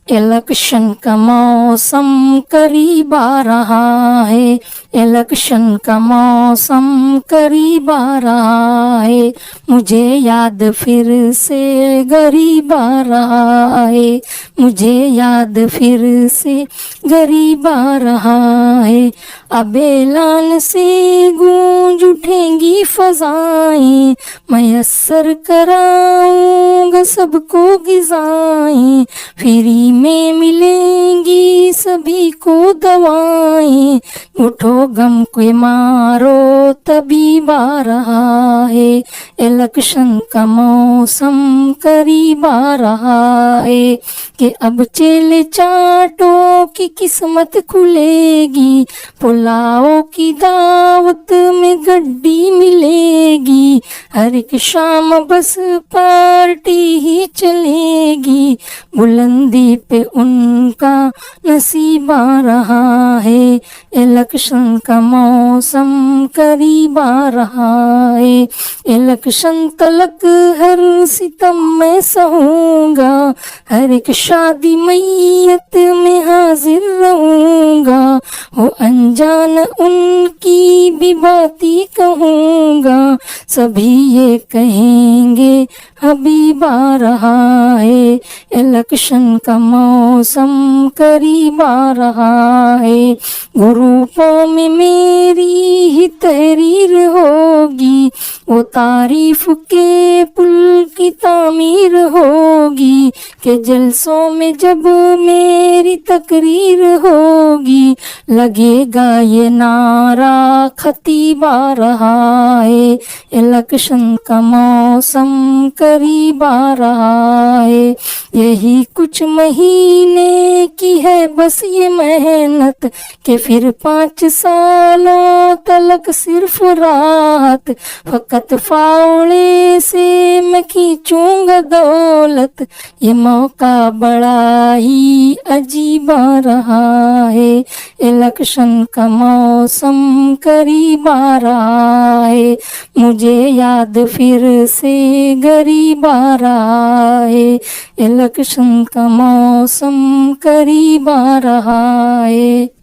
Election का मौसम करीब आ रहा है, इलेक्शन का मौसम करीब आ रहा है, मुझे याद फिर से गरीब आ रहा है, मुझे याद फिर से गरीब आ रहा है। अब ऐलान से गूंज उठेंगी फजाएं, मयस्सर कराऊंगा सबको गिज़ाएं, फ्री में मिलेंगी सभी को दवाएं, उठो गम को मारो तबीब आ रहा है, इलेक्शन का मौसम करीब आ रहा है, कि अब चेले चाटों की किस्मत खुलेगी, पुलाव की दावत में गड्डी मिलेगी, हर एक शाम बस पार्टी ही चलेगी, बुलंदी पे उनका नसीब आ रहा है, इलेक्शन का मौसम करीब आ रहा है, इलेक्शन तलक हर सितम में सहूंगा, हर एक शादी मैयत में हाजिर रहूंगा, वो अनजान उनकी भी बाती कहूंगा, सभी ये कहेंगे हबीब आ रहा है, इलेक्शन का मौसम करीब आ रहा है, ग्रुपों में मेरी ही तहरीर होगी, वो तारीफ के पुल की तामीर होगी, के जलसों में जब मेरी तकरीर होगी, लगेगा ये नारा खतीब आ रहा है, इलेक्शन का मौसम करीब आ रहा है, यही कुछ महीने की है बस ये मेहनत, के फिर 5 सालों तलक सिर्फ राहत, फकत फावड़े से मैं खींचूंगा दौलत, ये मौका बड़ा ही अजीब आ रहा है, इलेक्शन का मौसम करीब आ रहा है, मुझे याद फिर से गरीब आ रहा है, इलेक्शन का मौसम करीब आ रहा है।